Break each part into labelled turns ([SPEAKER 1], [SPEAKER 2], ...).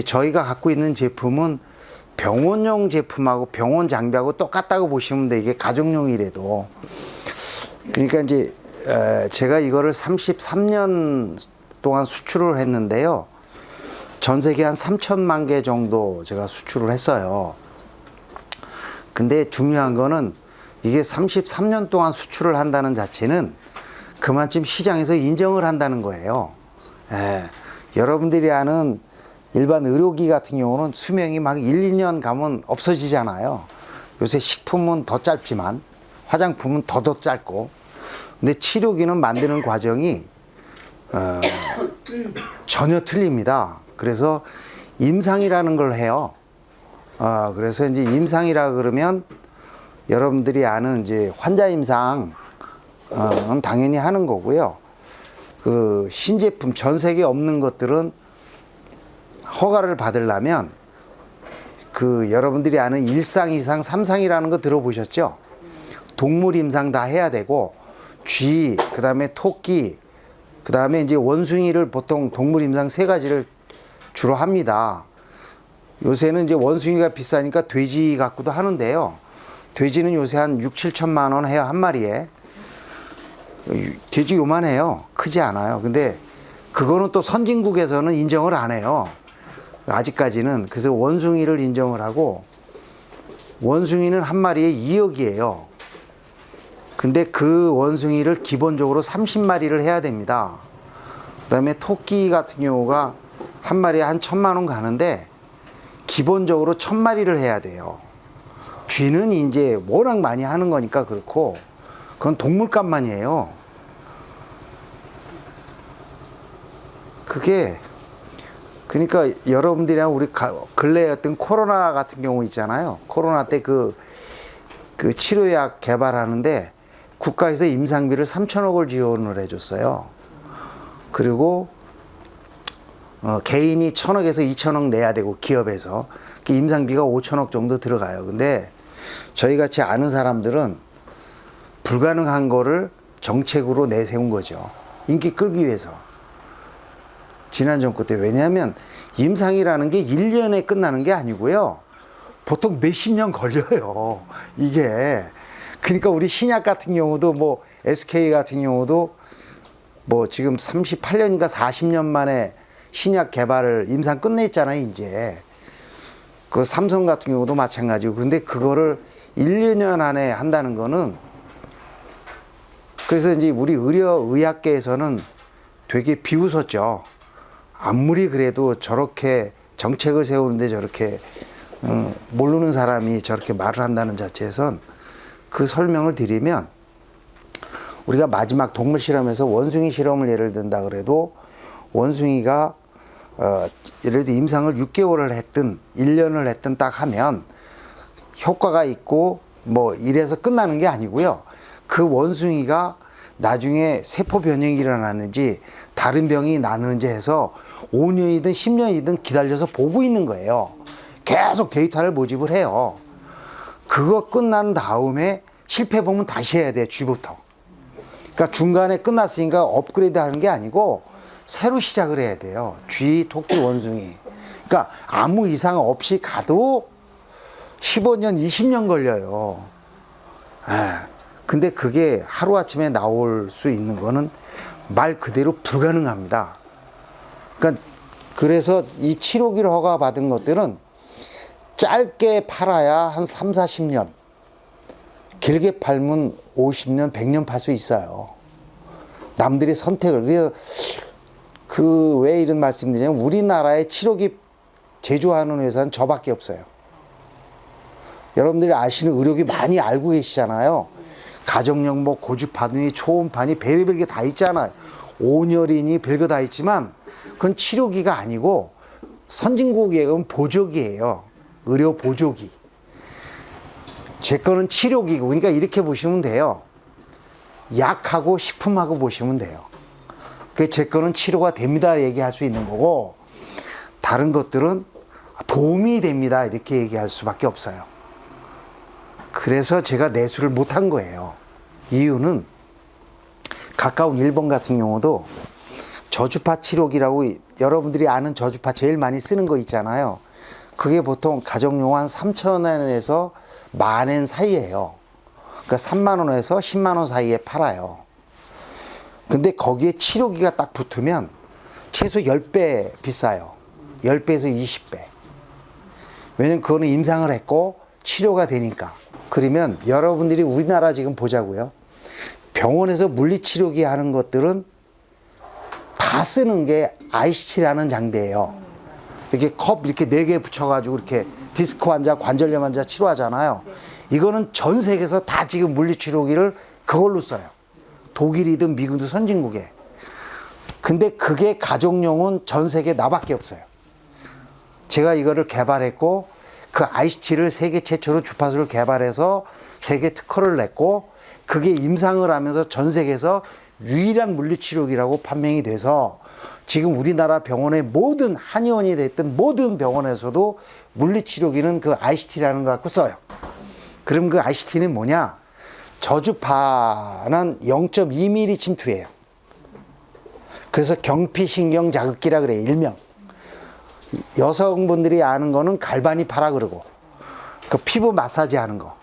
[SPEAKER 1] 저희가 갖고 있는 제품은 병원용 제품하고 병원 장비하고 똑같다고 보시면 돼. 이게 가정용이라도. 그러니까 이제 제가 이거를 33년 동안 수출을 했는데요. 전 세계 한 3천만 개 정도 제가 수출을 했어요. 근데 중요한 거는 이게 33년 동안 수출을 한다는 자체는 그만큼 시장에서 인정을 한다는 거예요. 여러분들이 아는 일반 의료기 같은 경우는 수명이 막 1, 2년 가면 없어지잖아요. 요새 식품은 더 짧지만 화장품은 더 짧고, 근데 치료기는 만드는 과정이 전혀 틀립니다. 그래서 임상이라는 걸 해요. 그래서 이제 임상이라 그러면 여러분들이 아는 이제 환자 임상 당연히 하는 거고요. 그 신제품 전 세계에 없는 것들은 허가를 받으려면 그 여러분들이 아는 1상, 2상, 3상이라는 거 들어보셨죠? 동물 임상 다 해야 되고, 쥐, 그 다음에 토끼, 그 다음에 이제 원숭이를 보통 동물 임상 3가지를 주로 합니다. 요새는 이제 원숭이가 비싸니까 돼지 갖고도 하는데요. 돼지는 요새 한 6, 7천만 원 해요, 한 마리에. 돼지 요만해요. 크지 않아요. 근데 그거는 또 선진국에서는 인정을 안 해요. 아직까지는. 그래서 원숭이를 인정을 하고, 원숭이는 한 마리에 2억이에요. 근데 그 원숭이를 기본적으로 30마리를 해야 됩니다. 그 다음에 토끼 같은 경우가 한 마리에 한 1,000만 원 가는데 기본적으로 1,000마리를 해야 돼요. 쥐는 이제 워낙 많이 하는 거니까 그렇고, 그건 동물값만이에요. 그게 그러니까 여러분들이랑 우리 근래에 어떤 코로나 같은 경우 있잖아요. 코로나 때 그 치료약 개발하는데 국가에서 임상비를 3천억을 지원을 해줬어요. 그리고 개인이 1,000억에서 2,000억 내야 되고, 기업에서 그 임상비가 5천억 정도 들어가요. 근데 저희 같이 아는 사람들은 불가능한 거를 정책으로 내세운 거죠. 인기 끌기 위해서. 지난 정권 때. 왜냐하면 임상이라는 게 1년에 끝나는 게 아니고요. 보통 몇십 년 걸려요. 이게. 그러니까 우리 신약 같은 경우도 뭐 SK 같은 경우도 뭐 지금 38년인가 40년 만에 신약 개발을 임상 끝냈잖아요, 이제. 그 삼성 같은 경우도 마찬가지고. 근데 그거를 1, 2년 안에 한다는 거는, 그래서 이제 우리 의학계에서는 되게 비웃었죠. 아무리 그래도 저렇게 정책을 세우는데 저렇게 모르는 사람이 저렇게 말을 한다는 자체에선, 그 설명을 드리면, 우리가 마지막 동물 실험에서 원숭이 실험을 예를 든다 그래도 원숭이가 예를 들어 임상을 6개월을 했든 1년을 했든 딱 하면 효과가 있고 뭐 이래서 끝나는 게 아니고요. 그 원숭이가 나중에 세포 변형이 일어나는지 다른 병이 나는지 해서 5년이든 10년이든 기다려서 보고 있는 거예요. 계속 데이터를 모집을 해요. 그거 끝난 다음에 실패 보면 다시 해야 돼, 쥐부터. 그러니까 중간에 끝났으니까 업그레이드 하는 게 아니고 새로 시작을 해야 돼요. 쥐, 토끼, 원숭이. 그러니까 아무 이상 없이 가도 15년, 20년 걸려요. 근데 그게 하루아침에 나올 수 있는 거는 말 그대로 불가능합니다. 그러니까 그래서 이 치료기를 허가 받은 것들은 짧게 팔아야 한 3, 40년, 길게 팔면 50년, 100년 팔 수 있어요. 남들이 선택을. 그래서 왜 이런 말씀 드리냐면, 우리나라에 치료기 제조하는 회사는 저밖에 없어요. 여러분들이 아시는 의료기 많이 알고 계시잖아요. 가정용 뭐 고주파니, 초음파니, 별의별 게 다 있잖아요. 온열이니 별거 다 있지만 그건 치료기가 아니고 선진국에 가면 보조기예요. 의료 보조기. 제 거는 치료기고, 그러니까 이렇게 보시면 돼요. 약하고 식품하고 보시면 돼요. 제 거는 치료가 됩니다 얘기할 수 있는 거고, 다른 것들은 도움이 됩니다 이렇게 얘기할 수밖에 없어요. 그래서 제가 내수를 못한 거예요. 이유는 가까운 일본 같은 경우도 저주파 치료기라고 여러분들이 아는 저주파 제일 많이 쓰는 거 있잖아요. 그게 보통 가정용 한 3,000원에서 10,000원 사이예요. 그러니까 3만 원에서 10만 원 사이에 팔아요. 근데 거기에 치료기가 딱 붙으면 최소 10배 비싸요. 10배에서 20배. 왜냐면 그거는 임상을 했고 치료가 되니까. 그러면 여러분들이 우리나라 지금 보자고요. 병원에서 물리치료기 하는 것들은 다 쓰는 게 ICT라는 장비예요. 이렇게 컵 이렇게 4개 붙여가지고 이렇게 디스크 환자, 관절염 환자 치료하잖아요. 이거는 전 세계에서 다 지금 물리치료기를 그걸로 써요. 독일이든 미국이든 선진국에. 근데 그게 가정용은 전 세계 나밖에 없어요. 제가 이거를 개발했고 그 ICT를 세계 최초로 주파수를 개발해서 세계 특허를 냈고 그게 임상을 하면서 전 세계에서 유일한 물리치료기라고 판명이 돼서 지금 우리나라 병원의 모든 한의원이 됐든 모든 병원에서도 물리치료기는 그 ICT라는 거 갖고 써요. 그럼 그 ICT는 뭐냐? 저주파는 0.2mm 침투예요. 그래서 경피신경 자극기라 그래요. 일명. 여성분들이 아는 거는 갈바니파라 그러고 그 피부 마사지 하는 거.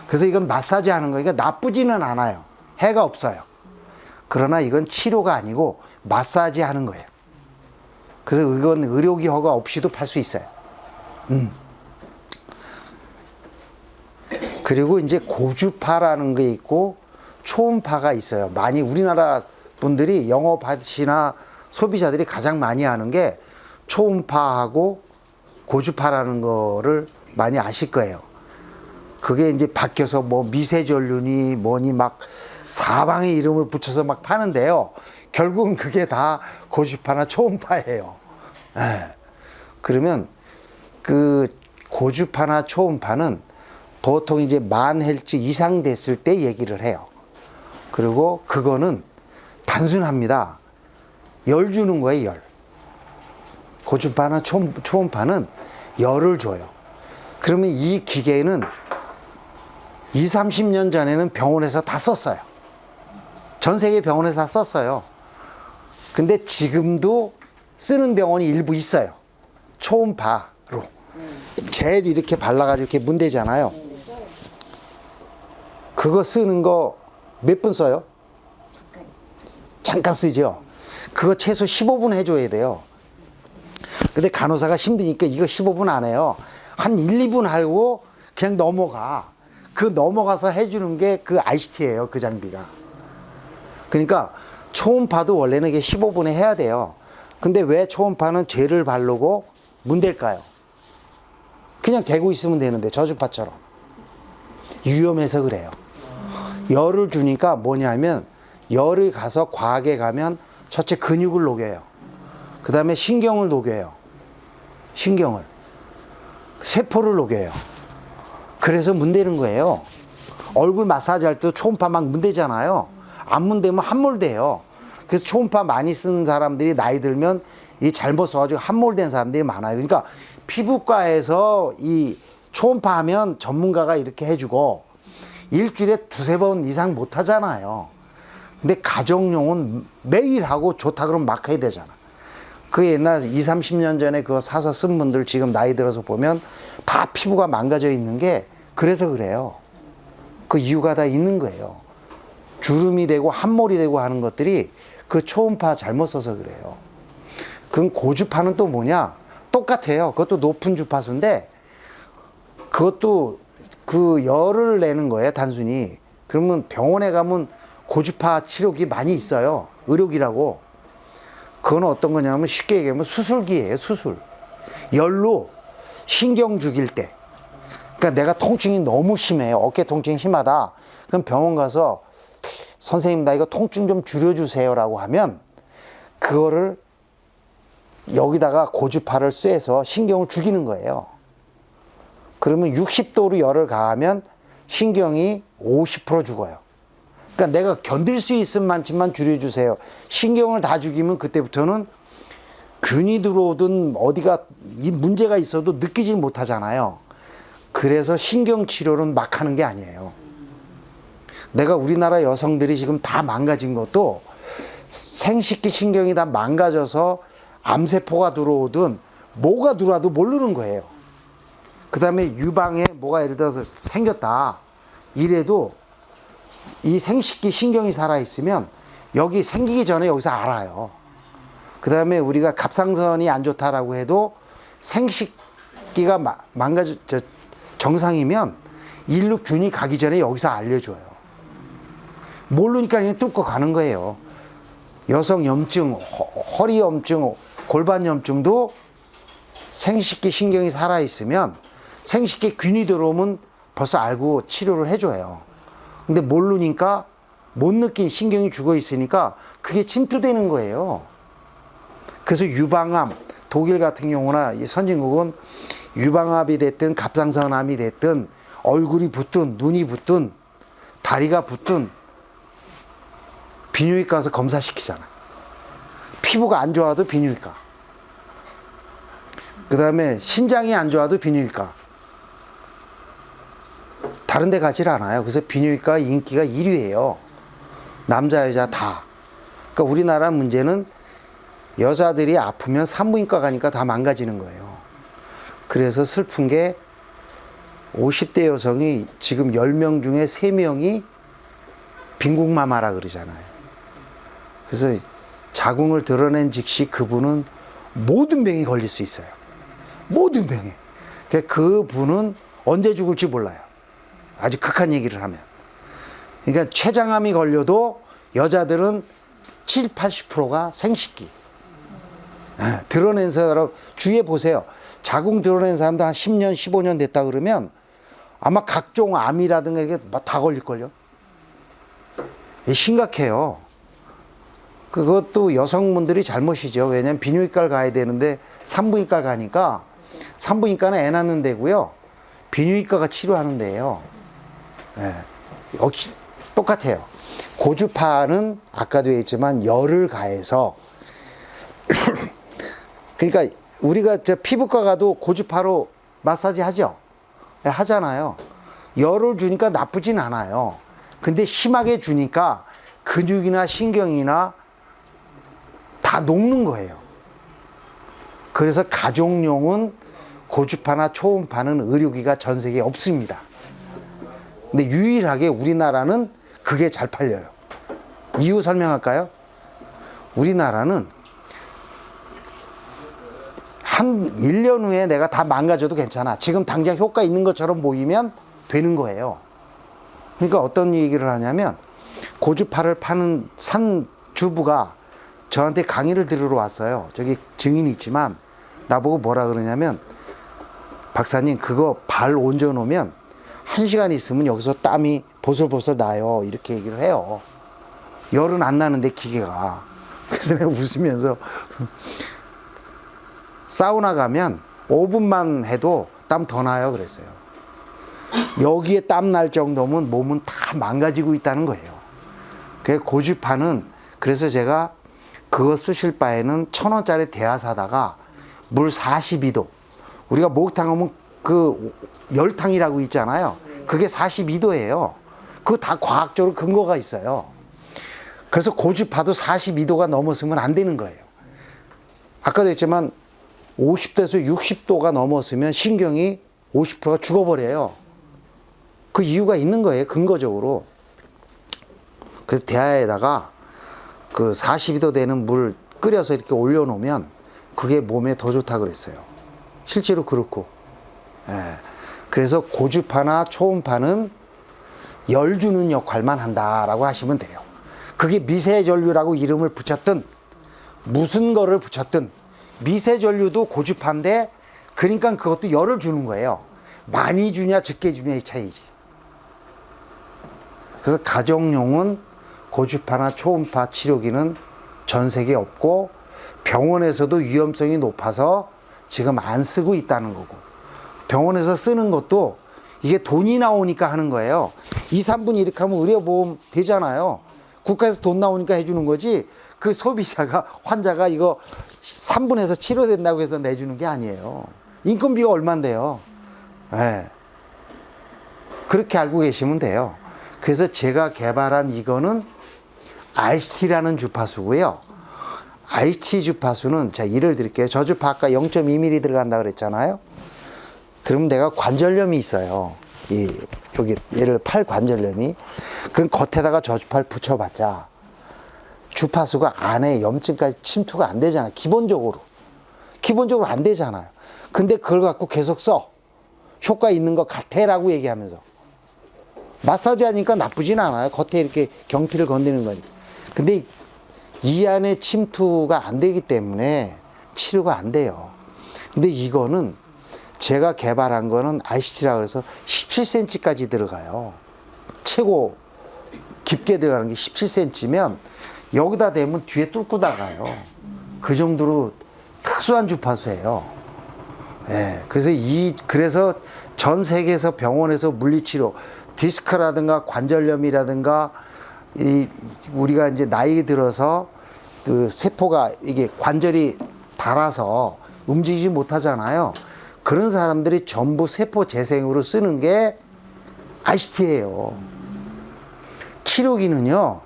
[SPEAKER 1] 그래서 이건 마사지 하는 거니까 나쁘지는 않아요. 해가 없어요. 그러나 이건 치료가 아니고 마사지 하는 거예요. 그래서 이건 의료기 허가 없이도 팔 수 있어요. 그리고 이제 고주파라는 게 있고 초음파가 있어요. 많이 우리나라 분들이 영업하시나 소비자들이 가장 많이 하는 게 초음파하고 고주파라는 거를 많이 아실 거예요. 그게 이제 바뀌어서 뭐 미세전륜이 뭐니 막 사방의 이름을 붙여서 막 파는데요. 결국은 그게 다 고주파나 초음파예요. 예. 그러면 그 고주파나 초음파는 보통 이제 10,000Hz 이상 됐을 때 얘기를 해요. 그리고 그거는 단순합니다. 열 주는 거예요, 열. 고주파나 초음파는 열을 줘요. 그러면 이 기계는 20, 30년 전에는 병원에서 다 썼어요. 전 세계 병원에서 다 썼어요. 근데 지금도 쓰는 병원이 일부 있어요. 초음파로. 젤 이렇게 발라가지고 이렇게 문대잖아요. 그거 쓰는 거 몇 분 써요? 잠깐 쓰죠. 그거 최소 15분 해줘야 돼요. 근데 간호사가 힘드니까 이거 15분 안 해요. 한 1, 2분 하고 그냥 넘어가. 그 넘어가서 해주는 게 그 ICT예요. 그 장비가. 그러니까 초음파도 원래는 이게 15분에 해야 돼요. 근데 왜 초음파는 젤을 바르고 문댈까요? 그냥 대고 있으면 되는데 저주파처럼. 위험해서 그래요. 열을 주니까 뭐냐면 열이 가서 과하게 가면 첫째 근육을 녹여요. 그 다음에 신경을 녹여요. 신경을. 세포를 녹여요. 그래서 문대는 거예요. 얼굴 마사지 할 때도 초음파 막 문대잖아요. 안 문대면 함몰돼요. 그래서 초음파 많이 쓴 사람들이 나이 들면 이 잘못 써가지고 함몰된 사람들이 많아요. 그러니까 피부과에서 이 초음파 하면 전문가가 이렇게 해주고 일주일에 2-3번 이상 못 하잖아요. 근데 가정용은 매일 하고 좋다 그러면 막 해야 되잖아. 그 옛날 20, 30년 전에 그거 사서 쓴 분들 지금 나이 들어서 보면 다 피부가 망가져 있는 게 그래서 그래요. 그 이유가 다 있는 거예요. 주름이 되고 함몰이 되고 하는 것들이 그 초음파 잘못 써서 그래요. 그럼 고주파는 또 뭐냐? 똑같아요. 그것도 높은 주파수인데 그것도 그 열을 내는 거예요, 단순히. 그러면 병원에 가면 고주파 치료기 많이 있어요. 의료기라고. 그건 어떤 거냐면 쉽게 얘기하면 수술기예요, 수술. 열로 신경 죽일 때. 그러니까 내가 통증이 너무 심해요. 어깨 통증이 심하다. 그럼 병원 가서 선생님 나 이거 통증 좀 줄여주세요라고 하면 그거를 여기다가 고주파를 쐬서 신경을 죽이는 거예요. 그러면 60도로 열을 가하면 신경이 50% 죽어요. 그러니까 내가 견딜 수 있을 만큼만 줄여주세요. 신경을 다 죽이면 그때부터는 균이 들어오든 어디가 이 문제가 있어도 느끼질 못하잖아요. 그래서 신경치료는 막 하는 게 아니에요. 내가 우리나라 여성들이 지금 다 망가진 것도 생식기 신경이 다 망가져서 암세포가 들어오든 뭐가 들어와도 모르는 거예요. 그 다음에 유방에 뭐가 예를 들어서 생겼다 이래도 이 생식기 신경이 살아있으면 여기 생기기 전에 여기서 알아요. 그 다음에 우리가 갑상선이 안 좋다라고 해도 생식기가 정상이면 일로 균이 가기 전에 여기서 알려줘요. 모르니까 그냥 뚫고 가는 거예요. 여성 염증, 허리 염증, 골반 염증도 생식기 신경이 살아있으면 생식기 균이 들어오면 벌써 알고 치료를 해줘요. 근데 모르니까 못 느낀 신경이 죽어 있으니까 그게 침투되는 거예요. 그래서 유방암, 독일 같은 경우나 이 선진국은 유방암이 됐든 갑상선암이 됐든 얼굴이 붓든 눈이 붓든 다리가 붓든 비뇨기과 가서 검사시키잖아. 피부가 안 좋아도 비뇨기과. 그 다음에 신장이 안 좋아도 비뇨기과. 다른 데 가질 않아요. 그래서 비뇨기과 인기가 1위예요. 남자 여자 다. 그러니까 우리나라 문제는 여자들이 아프면 산부인과 가니까 다 망가지는 거예요. 그래서 슬픈 게 50대 여성이 지금 10명 중에 3명이 빈국마마라 그러잖아요. 그래서 자궁을 드러낸 즉시 그분은 모든 병이 걸릴 수 있어요. 모든 병에. 그분은 언제 죽을지 몰라요. 아주 극한 얘기를 하면. 그러니까 췌장암이 걸려도 여자들은 70, 80%가 생식기. 드러낸 사람, 주위에 보세요. 자궁 드러낸 사람도 한 10년, 15년 됐다 그러면 아마 각종 암이라든가 이게 다 걸릴걸요. 심각해요. 그것도 여성분들이 잘못이죠. 왜냐면 비뇨기과를 가야 되는데 산부인과를 가니까 산부인과는 애 낳는 데고요. 비뇨기과가 치료하는 데예요. 역시 똑같아요. 고주파는 아까도 얘기했지만 열을 가해서 그러니까 우리가 저 피부과 가도 고주파로 마사지 하죠. 하잖아요. 열을 주니까 나쁘진 않아요. 근데 심하게 주니까 근육이나 신경이나 다 녹는 거예요. 그래서 가족용은 고주파나 초음파는 의료기가 전 세계에 없습니다. 근데 유일하게 우리나라는 그게 잘 팔려요. 이유 설명할까요? 우리나라는 한 1년 후에 내가 다 망가져도 괜찮아. 지금 당장 효과 있는 것처럼 보이면 되는 거예요. 그러니까 어떤 얘기를 하냐면 고주파를 파는 산 주부가 저한테 강의를 들으러 왔어요. 저기 증인이 있지만 나보고 뭐라 그러냐면 박사님 그거 발 얹어 놓으면 1시간 있으면 여기서 땀이 보슬보슬 나요. 이렇게 얘기를 해요. 열은 안 나는데 기계가. 그래서 내가 웃으면서 사우나 가면 5분만 해도 땀 더 나요 그랬어요. 여기에 땀 날 정도면 몸은 다 망가지고 있다는 거예요. 그 고주파는 그래서 제가 그거 쓰실 바에는 1,000원짜리 대야 사다가 물 42도 우리가 목욕탕 하면 그 열탕이라고 있잖아요. 그게 42도예요. 그거 다 과학적으로 근거가 있어요. 그래서 고주파도 42도가 넘었으면 안 되는 거예요. 아까도 했지만 50도에서 60도가 넘었으면 신경이 50%가 죽어버려요. 그 이유가 있는 거예요. 근거적으로. 그래서 대야에다가 그 42도 되는 물 끓여서 이렇게 올려놓으면 그게 몸에 더 좋다 그랬어요. 실제로 그렇고. 예. 그래서 고주파나 초음파는 열 주는 역할만 한다라고 하시면 돼요. 그게 미세전류라고 이름을 붙였든 무슨 거를 붙였든 미세전류도 고주파인데 그러니까 그것도 열을 주는 거예요. 많이 주냐 적게 주냐의 차이지. 그래서 가정용은 고주파나 초음파 치료기는 전 세계에 없고 병원에서도 위험성이 높아서 지금 안 쓰고 있다는 거고 병원에서 쓰는 것도 이게 돈이 나오니까 하는 거예요. 2, 3분 이렇게 하면 의료보험 되잖아요. 국가에서 돈 나오니까 해주는 거지 그 소비자가 환자가 이거 3분에서 치료된다고 해서 내주는 게 아니에요. 인건비가 얼만데요. 네. 그렇게 알고 계시면 돼요. 그래서 제가 개발한 이거는 RCT라는 주파수고요. RCT 주파수는 제가 예를 들게요. 저 주파 아까 0.2mm 들어간다 그랬잖아요. 그럼 내가 관절염이 있어요. 여기 예를 팔 관절염이. 그럼 겉에다가 저 주파를 붙여봤자 주파수가 안에 염증까지 침투가 안 되잖아요. 기본적으로 안 되잖아요. 근데 그걸 갖고 계속 써. 효과 있는 것 같아 라고 얘기하면서. 마사지 하니까 나쁘진 않아요. 겉에 이렇게 경피를 건드리는 거니까. 근데 이 안에 침투가 안 되기 때문에 치료가 안 돼요. 근데 이거는 제가 개발한 거는 RCT라 그래서 17cm까지 들어가요. 최고 깊게 들어가는 게 17cm면 여기다 대면 뒤에 뚫고 나가요. 그 정도로 특수한 주파수예요. 예, 그래서 전 세계에서 병원에서 물리치료, 디스크라든가 관절염이라든가 우리가 이제 나이 들어서 그 세포가 이게 관절이 닳아서 움직이지 못하잖아요. 그런 사람들이 전부 세포 재생으로 쓰는 게 RCT예요. 치료기는요,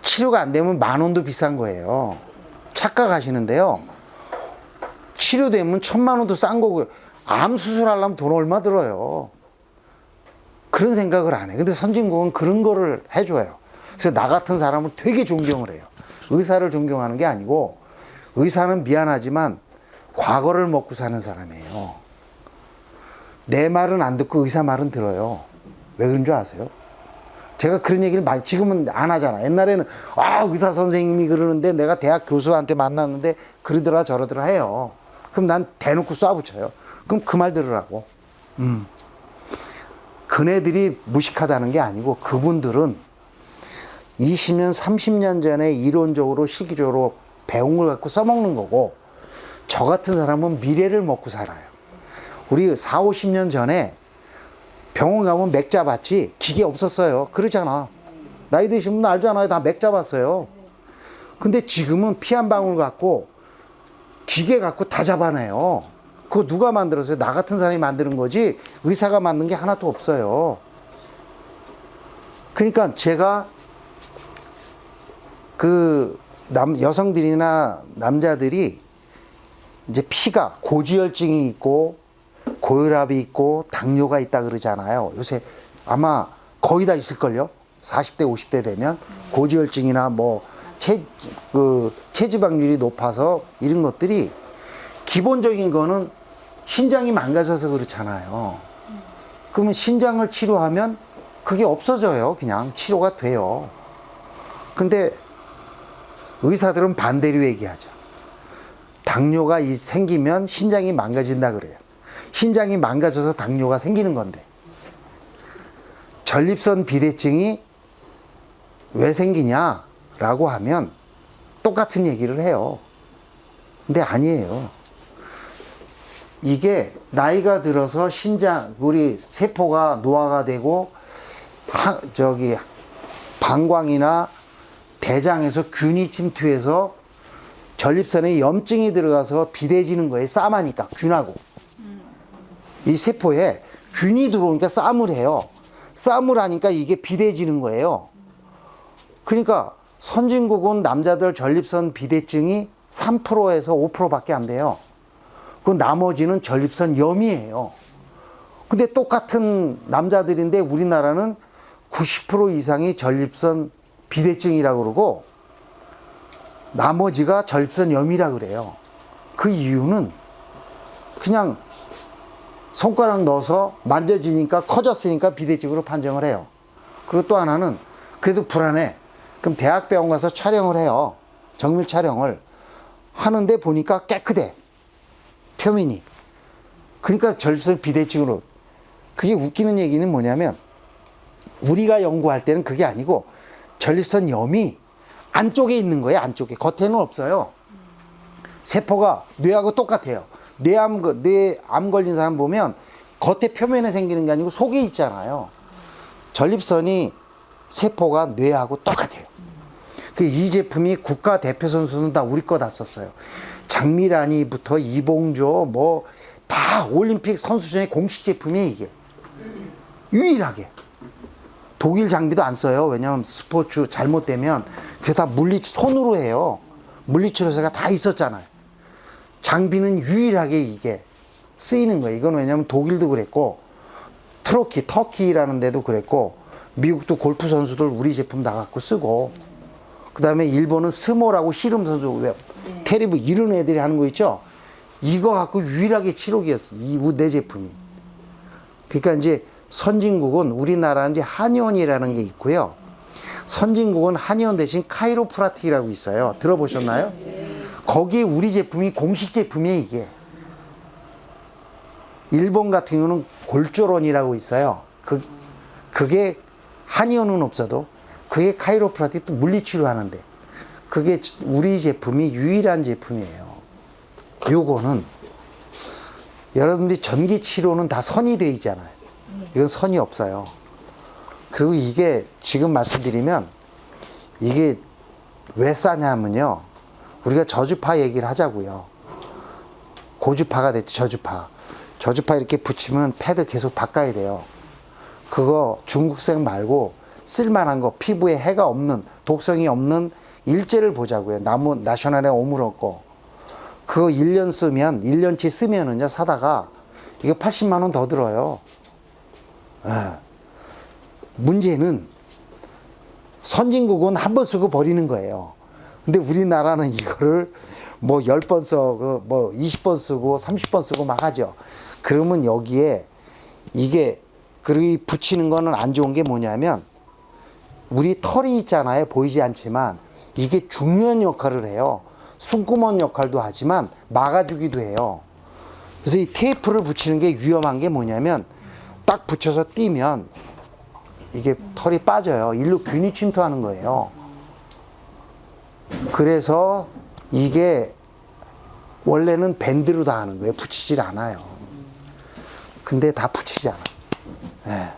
[SPEAKER 1] 치료가 안 되면 10,000원도 비싼 거예요. 착각하시는데요. 치료되면 1,000,000원도 싼 거고요. 암 수술하려면 돈 얼마 들어요. 그런 생각을 안 해. 근데 선진국은 그런 거를 해줘요. 그래서 나 같은 사람을 되게 존경을 해요. 의사를 존경하는 게 아니고, 의사는 미안하지만 과거를 먹고 사는 사람이에요. 내 말은 안 듣고 의사 말은 들어요. 왜 그런 줄 아세요? 제가 그런 얘기를 지금은 안 하잖아. 옛날에는 의사 선생님이 그러는데 내가 대학 교수한테 만났는데 그러더라 저러더라 해요. 그럼 난 대놓고 쏴붙여요. 그럼 그 말 들으라고. 그네들이 무식하다는 게 아니고 그분들은 20년, 30년 전에 이론적으로 시기적으로 배운 걸 갖고 써먹는 거고, 저 같은 사람은 미래를 먹고 살아요. 우리 4, 50년 전에 병원 가면 맥 잡았지 기계 없었어요. 그러잖아. 나이 드신 분 알잖아요. 다 맥 잡았어요. 근데 지금은 피 한 방울 갖고 기계 갖고 다 잡아내요. 그거 누가 만들었어요? 나 같은 사람이 만드는 거지 의사가 만든 게 하나도 없어요. 그러니까 제가 여성들이나 남자들이 이제 피가 고지혈증이 있고 고혈압이 있고 당뇨가 있다 그러잖아요. 요새 아마 거의 다 있을걸요. 40대 50대 되면 고지혈증이나 뭐 체지방률이 높아서 이런 것들이, 기본적인 거는 신장이 망가져서 그렇잖아요. 그러면 신장을 치료하면 그게 없어져요. 그냥 치료가 돼요. 근데 의사들은 반대로 얘기하죠. 당뇨가 생기면 신장이 망가진다 그래요. 신장이 망가져서 당뇨가 생기는 건데, 전립선 비대증이 왜 생기냐라고 하면 똑같은 얘기를 해요. 근데 아니에요. 이게 나이가 들어서 우리 세포가 노화가 되고 방광이나 대장에서 균이 침투해서 전립선에 염증이 들어가서 비대해지는 거예요. 싸마니까 균하고. 이 세포에 균이 들어오니까 싸움을 해요. 싸움을 하니까 이게 비대해지는 거예요. 그러니까 선진국은 남자들 전립선 비대증이 3%에서 5%밖에 안 돼요. 그 나머지는 전립선 염이에요. 근데 똑같은 남자들인데 우리나라는 90% 이상이 전립선 비대증이라고 그러고 나머지가 전립선 염이라고 그래요. 그 이유는 그냥 손가락 넣어서 만져지니까 커졌으니까 비대증으로 판정을 해요. 그리고 또 하나는 그래도 불안해. 그럼 대학병원 가서 촬영을 해요. 정밀 촬영을 하는데 보니까 깨끗해. 표면이. 그러니까 전립선 비대증으로. 그게 웃기는 얘기는 뭐냐면 우리가 연구할 때는 그게 아니고 전립선 염이 안쪽에 있는 거예요. 안쪽에. 겉에는 없어요. 세포가 뇌하고 똑같아요. 뇌암 걸린 사람 보면 겉에 표면에 생기는 게 아니고 속에 있잖아요. 전립선이 세포가 뇌하고 똑같아요. 이 제품이 국가 대표 선수는 다 우리 거 다 썼어요. 장미란이부터 이봉조 뭐 다 올림픽 선수촌의 공식 제품이 이게 유일하게. 독일 장비도 안 써요. 왜냐하면 스포츠 잘못되면 그게 다 손으로 해요. 물리치료사가 다 있었잖아요. 장비는 유일하게 이게 쓰이는 거예요. 이건 왜냐하면 독일도 그랬고, 터키라는 데도 그랬고, 미국도 골프 선수들 우리 제품 다 갖고 쓰고, 그 다음에 일본은 스모라고 씨름 선수, 테리브 이런 애들이 하는 거 있죠? 이거 갖고 유일하게 치료기였어. 내 제품이. 그러니까 이제 선진국은 우리나라는 이제 한의원이라는 게 있고요. 선진국은 한의원 대신 카이로프라틱이라고 있어요. 들어보셨나요? 거기에 우리 제품이 공식 제품이에요, 이게. 일본 같은 경우는 골조론이라고 있어요. 그게 한의원은 없어도 그게 카이로프라틱도 물리치료 하는데 그게 우리 제품이 유일한 제품이에요. 요거는 여러분들이 전기치료는 다 선이 돼 있잖아요. 이건 선이 없어요. 그리고 이게 지금 말씀드리면 이게 왜 싸냐면요. 우리가 저주파 얘기를 하자고요. 고주파가 됐지, 저주파. 저주파 이렇게 붙이면 패드 계속 바꿔야 돼요. 그거 중국생 말고 쓸만한 거, 피부에 해가 없는, 독성이 없는 일제를 보자고요. 나셔널에 오물었고. 그거 1년치 쓰면은요, 사다가 이거 80만 원 더 들어요. 문제는 선진국은 한 번 쓰고 버리는 거예요. 근데 우리나라는 이거를 뭐 10번 쓰고, 뭐 20번 쓰고, 30번 쓰고 막 하죠. 그러면 여기에 이게, 그리고 이 붙이는 거는 안 좋은 게 뭐냐면, 우리 털이 있잖아요. 보이지 않지만, 이게 중요한 역할을 해요. 숨구멍 역할도 하지만, 막아주기도 해요. 그래서 이 테이프를 붙이는 게 위험한 게 뭐냐면, 딱 붙여서 띄면, 이게 털이 빠져요. 일로 균이 침투하는 거예요. 그래서 이게 원래는 밴드로 다 하는 거예요. 붙이질 않아요. 근데 다 붙이잖아. 네.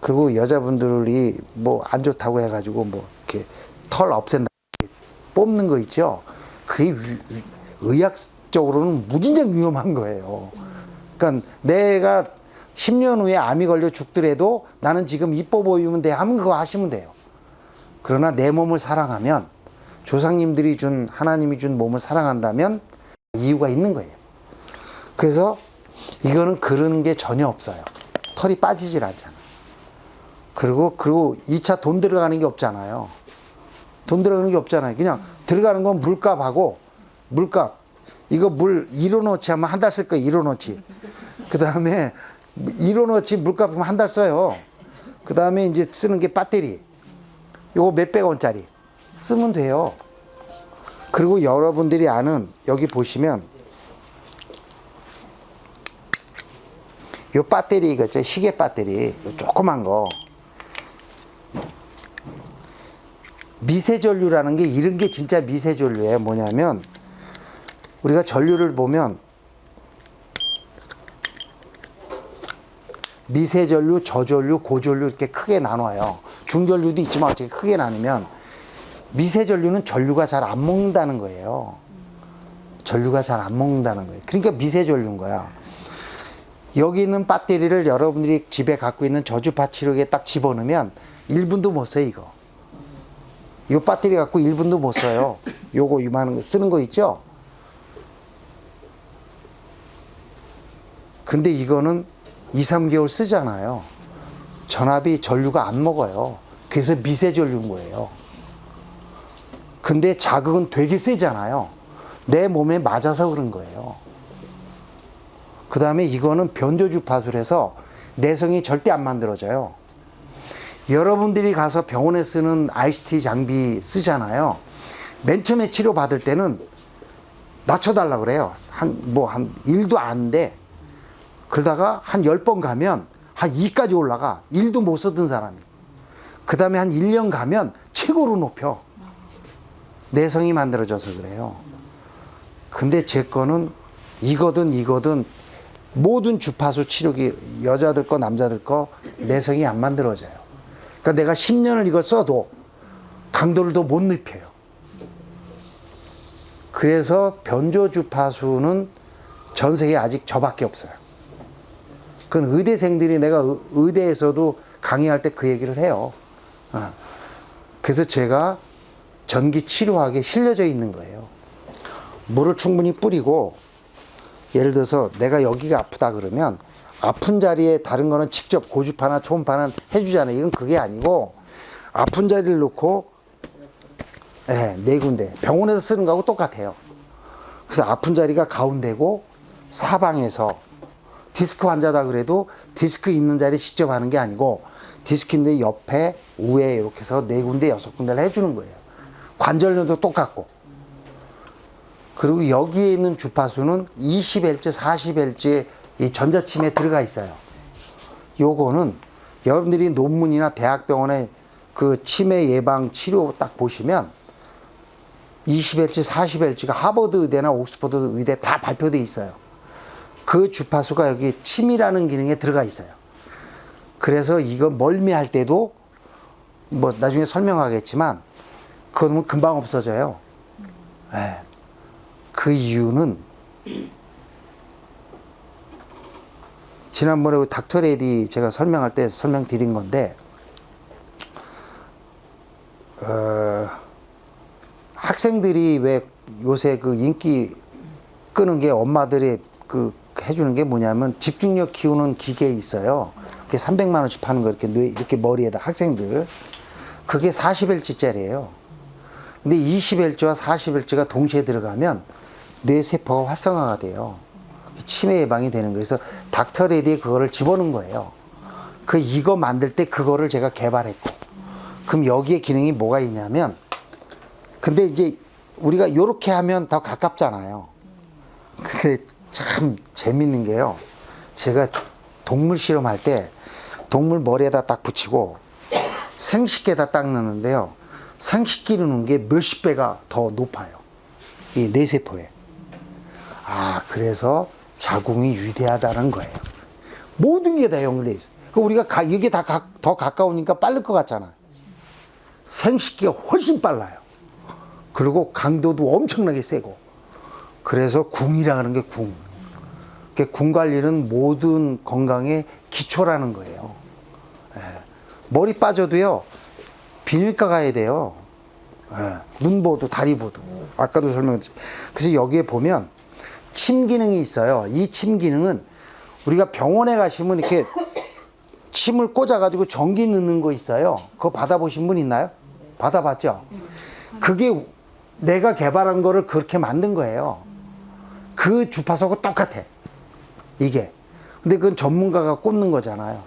[SPEAKER 1] 그리고 여자분들이 뭐 안 좋다고 해가지고 뭐 이렇게 털 없앤다 뽑는 거 있죠. 그게 의학적으로는 무진장 위험한 거예요. 그러니까 내가 10년 후에 암이 걸려 죽더라도 나는 지금 이뻐 보이면 돼 하면 그거 하시면 돼요. 그러나 내 몸을 사랑하면, 조상님들이 준, 하나님이 준 몸을 사랑한다면 이유가 있는 거예요. 그래서 이거는 그런 게 전혀 없어요. 털이 빠지질 않잖아. 그리고 2차 돈 들어가는 게 없잖아요. 돈 들어가는 게 없잖아요. 그냥 들어가는 건 물값하고, 물값. 이거 물 1호너치 하면 한 달 쓸 거예요. 1호너치. 그 다음에 1호너치 물값 하면 한 달 써요. 그 다음에 이제 쓰는 게 배터리. 요거 몇백 원짜리. 쓰면 돼요. 그리고 여러분들이 아는, 여기 보시면, 요 배터리 이거죠. 시계 배터리. 요 조그만 거. 미세전류라는 게, 이런 게 진짜 미세전류예요. 뭐냐면, 우리가 전류를 보면, 미세전류, 저전류, 고전류 이렇게 크게 나눠요. 중전류도 있지만 어떻게 크게 나누면, 미세전류는 전류가 잘 안 먹는다는 거예요. 전류가 잘 안 먹는다는 거예요. 그러니까 미세전류인 거야. 여기 있는 배터리를 여러분들이 집에 갖고 있는 저주파 치료기에 딱 집어넣으면 1분도 못 써요, 이거. 이 배터리 갖고 1분도 못 써요. 요거 이만한 거 쓰는 거 있죠? 근데 이거는 2, 3개월 쓰잖아요. 전압이 전류가 안 먹어요. 그래서 미세전류인 거예요. 근데 자극은 되게 세잖아요. 내 몸에 맞아서 그런 거예요. 그 다음에 이거는 변조주파수라서 내성이 절대 안 만들어져요. 여러분들이 가서 병원에 쓰는 ICT 장비 쓰잖아요. 맨 처음에 치료 받을 때는 낮춰달라 그래요. 한 1도 안 돼. 그러다가 한 10번 가면 한 2까지 올라가. 1도 못 쓰던 사람이. 그 다음에 한 1년 가면 최고로 높여. 내성이 만들어져서 그래요. 근데 제 거는 이거든 모든 주파수 치료기, 여자들 거 남자들 거 내성이 안 만들어져요. 그러니까 내가 10년을 이거 써도 강도를 더 못 높여요. 그래서 변조 주파수는 전 세계에 아직 저밖에 없어요. 그건 의대생들이, 내가 의대에서도 강의할 때 그 얘기를 해요. 그래서 제가 전기 치료학에 실려져 있는 거예요. 물을 충분히 뿌리고, 예를 들어서 내가 여기가 아프다 그러면 아픈 자리에 다른 거는 직접 고주파나 초음파는 해주잖아요. 이건 그게 아니고 아픈 자리를 놓고 네 군데 병원에서 쓰는 거하고 똑같아요. 그래서 아픈 자리가 가운데고 사방에서 디스크 환자다 그래도 디스크 있는 자리 직접 하는 게 아니고 디스크 있는 옆에 우에 이렇게 해서 네 군데 여섯 군데를 해주는 거예요. 관절염도 똑같고. 그리고 여기에 있는 주파수는 20Hz, 40Hz의 이 전자침에 들어가 있어요. 요거는 여러분들이 논문이나 대학병원에 그 치매 예방 치료 딱 보시면 20Hz, 40Hz가 하버드 의대나 옥스퍼드 의대 다 발표돼 있어요. 그 주파수가 여기 침이라는 기능에 들어가 있어요. 그래서 이거 멀미할 때도 뭐 나중에 설명하겠지만 그거는 금방 없어져요. 네. 그 이유는 지난번에 닥터레디 제가 설명할 때 설명드린 건데 학생들이 왜 요새 그 인기 끄는 게 엄마들이 그 해주는 게 뭐냐면 집중력 키우는 기계 있어요. 그게 300만 원씩 파는 거 이렇게 머리에다 학생들. 그게 40Hz짜리예요. 근데 20Hz와 40Hz가 동시에 들어가면 뇌세포가 활성화가 돼요. 치매 예방이 되는 거예요. 그래서 닥터레디에 그거를 집어넣은 거예요. 이거 만들 때 그거를 제가 개발했고. 그럼 여기에 기능이 뭐가 있냐면, 근데 이제 우리가 요렇게 하면 더 가깝잖아요. 근데 참 재밌는 게요. 제가 동물 실험할 때 동물 머리에다 딱 붙이고 생식기에다 딱 넣는데요. 생식기를 넣는 게 몇십 배가 더 높아요. 이 뇌세포에. 그래서 자궁이 위대하다는 거예요. 모든 게 다 연결돼 있어요. 우리가 이게 다 더 가까우니까 빠를 것 같잖아. 생식기가 훨씬 빨라요. 그리고 강도도 엄청나게 세고. 그래서 궁이라 하는 게 궁. 궁 관리는 모든 건강의 기초라는 거예요. 머리 빠져도요, 비뇨기과 가야 돼요. 눈 보도, 다리 보도. 아까도 설명드렸죠. 그래서 여기에 보면 침 기능이 있어요. 이 침 기능은 우리가 병원에 가시면 이렇게 침을 꽂아가지고 전기 넣는 거 있어요. 그거 받아보신 분 있나요? 받아봤죠? 그게 내가 개발한 거를 그렇게 만든 거예요. 그 주파수하고 똑같아. 이게. 근데 그건 전문가가 꽂는 거잖아요.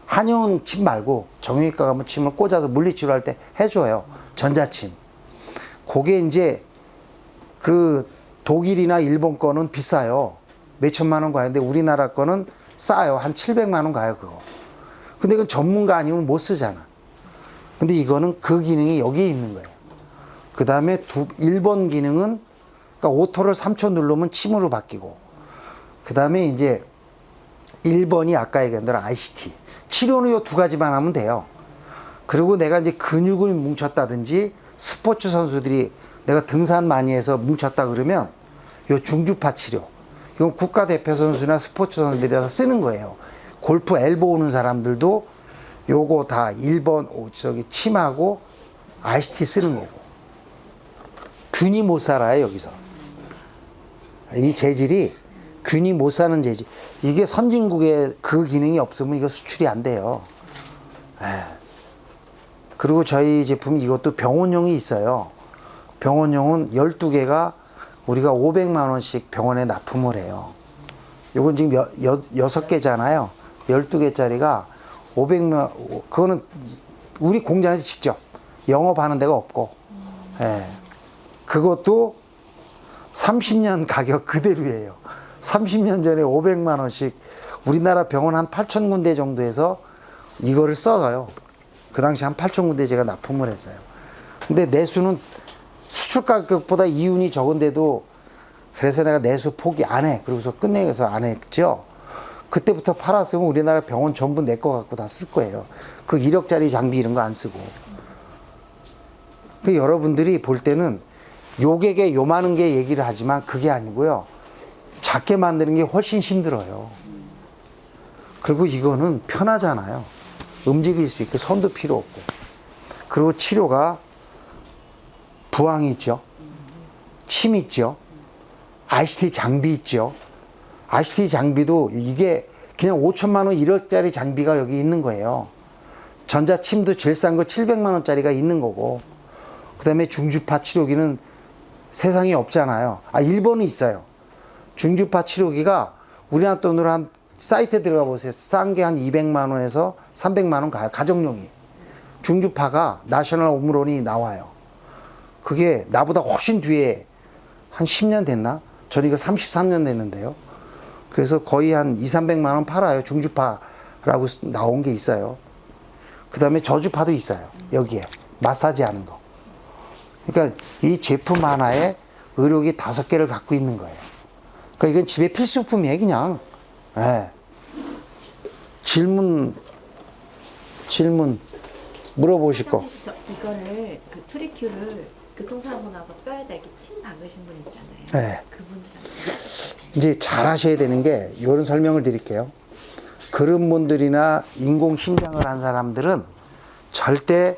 [SPEAKER 1] 한의원 침 말고 정형외과 가면 침을 꽂아서 물리치료할 때 해줘요. 전자침. 그게 이제 그 독일이나 일본 거는 비싸요. 몇천만 원 가는데 우리나라 거는 싸요. 한 700만 원 가요, 그거. 근데 이건 전문가 아니면 못 쓰잖아. 근데 이거는 그 기능이 여기에 있는 거예요. 그 다음에 1번 기능은, 그러니까 오토를 3초 누르면 침으로 바뀌고, 그 다음에 이제 1번이 아까 얘기한 대로 ICT. 치료는 요 두 가지만 하면 돼요. 그리고 내가 이제 근육을 뭉쳤다든지 스포츠 선수들이 내가 등산 많이 해서 뭉쳤다 그러면 요 중주파 치료. 이건 국가대표 선수나 스포츠 선수들이 다 쓰는 거예요. 골프 엘보 오는 사람들도 요거 다 1번 침하고 ICT 쓰는 거고. 균이 못 살아요, 여기서. 이 재질이 균이 못 사는 재질. 이게 선진국에 그 기능이 없으면 이거 수출이 안 돼요. 그리고 저희 제품 이것도 병원용이 있어요. 병원용은 12개가 우리가 500만 원씩 병원에 납품을 해요. 요건 지금 6개잖아요. 12개짜리가 500만, 그거는 우리 공장에서 직접 영업하는 데가 없고, 그것도 30년 가격 그대로예요. 30년 전에 500만 원씩 우리나라 병원 한 8천 군데 정도에서 이거를 써서요. 그 당시 한 8천 군데 제가 납품을 했어요. 근데 내수는 수출 가격보다 이윤이 적은데도 그래서 내가 내수 포기 안 해. 그러고서 끝내서 안 했죠. 그때부터 팔았으면 우리나라 병원 전부 내 거 갖고 다 쓸 거예요. 그 1억짜리 장비 이런 거 안 쓰고. 그 여러분들이 볼 때는 요게 요만한 게 얘기를 하지만 그게 아니고요. 작게 만드는 게 훨씬 힘들어요. 그리고 이거는 편하잖아요. 움직일 수 있고 손도 필요 없고. 그리고 치료가 부항 있죠. 침 있죠. ICT 장비 있죠. ICT 장비도 이게 그냥 5천만 원 1억짜리 장비가 여기 있는 거예요. 전자침도 제일 싼 거 700만 원짜리가 있는 거고. 그 다음에 중주파 치료기는 세상에 없잖아요. 일본은 있어요. 중주파 치료기가 우리나라 돈으로 한 사이트에 들어가 보세요. 싼 게 한 200만 원에서 300만 원 가요. 가정용이. 중주파가 나셔널 오므론이 나와요. 그게 나보다 훨씬 뒤에 한 10년 됐나? 저는 이거 33년 됐는데요. 그래서 거의 한 2, 300만 원 팔아요. 중주파라고 나온 게 있어요. 그 다음에 저주파도 있어요. 여기에. 마사지 하는 거. 그러니까 이 제품 하나에 의료기 5개를 갖고 있는 거예요. 그러니까 이건 집에 필수품이에요, 그냥. 예. 질문 물어보실 거.
[SPEAKER 2] 이거를 그 프리큐를 교통사고 나서 뼈에다 이렇게 침 박으신 분 있잖아요.
[SPEAKER 1] 네.
[SPEAKER 2] 그분들한테
[SPEAKER 1] 이제 잘 하셔야 되는 게 이런 설명을 드릴게요. 그런 분들이나 인공심장을 한 사람들은 절대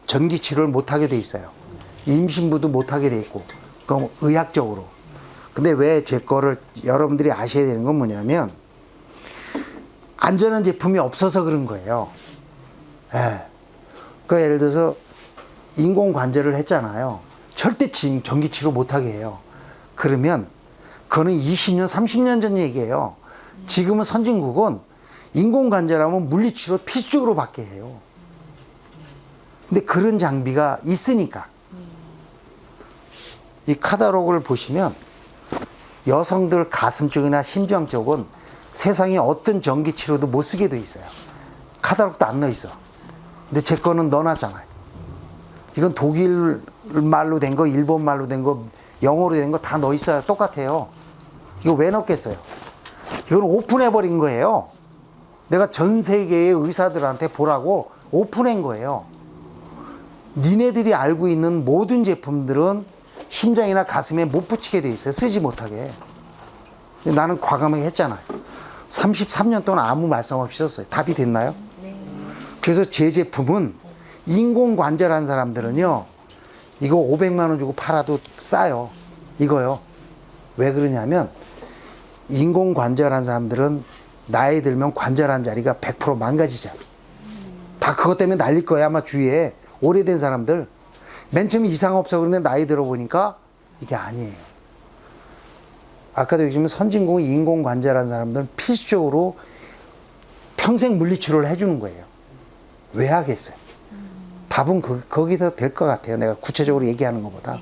[SPEAKER 1] 전기 치료를 못하게 돼 있어요. 임신부도 못하게 돼 있고, 그럼 의학적으로. 근데 왜 제 거를 여러분들이 아셔야 되는 건 뭐냐면 안전한 제품이 없어서 그런 거예요. 예. 그러니까 예를 들어서 인공관절을 했잖아요. 절대 전기치료 못하게 해요. 그러면 그거는 20년, 30년 전 얘기예요. 지금은 선진국은 인공관절하면 물리치료 필수적으로 받게 해요. 근데 그런 장비가 있으니까. 이 카탈로그를 보시면 여성들 가슴 쪽이나 심장 쪽은 세상에 어떤 전기치료도 못 쓰게 돼 있어요. 카탈로그도 안 넣어 있어. 근데 제 거는 넣어놨잖아요. 이건 독일 말로 된 거, 일본 말로 된 거, 영어로 된 거 다 넣어 있어요. 똑같아요. 이거 왜 넣겠어요? 이건 오픈해버린 거예요. 내가 전 세계의 의사들한테 보라고 오픈한 거예요. 니네들이 알고 있는 모든 제품들은 심장이나 가슴에 못 붙이게 돼 있어요. 쓰지 못하게. 근데 나는 과감하게 했잖아요. 33년 동안 아무 말씀 없이 썼어요. 답이 됐나요?
[SPEAKER 2] 네.
[SPEAKER 1] 그래서 제 제품은 인공관절한 사람들은요, 이거 500만 원 주고 팔아도 싸요. 이거요. 왜 그러냐면 인공관절한 사람들은 나이 들면 관절한 자리가 100% 망가지잖아. 다 그것 때문에 날릴 거야, 아마 주위에. 오래된 사람들. 맨 처음에 이상 없어 그러는데 나이 들어보니까 이게 아니에요. 아까도 얘기했지만 선진국은 인공관절한 사람들은 필수적으로 평생 물리치료를 해주는 거예요. 왜 하겠어요? 답은 거기서 될 것 같아요. 내가 구체적으로 얘기하는 것보다.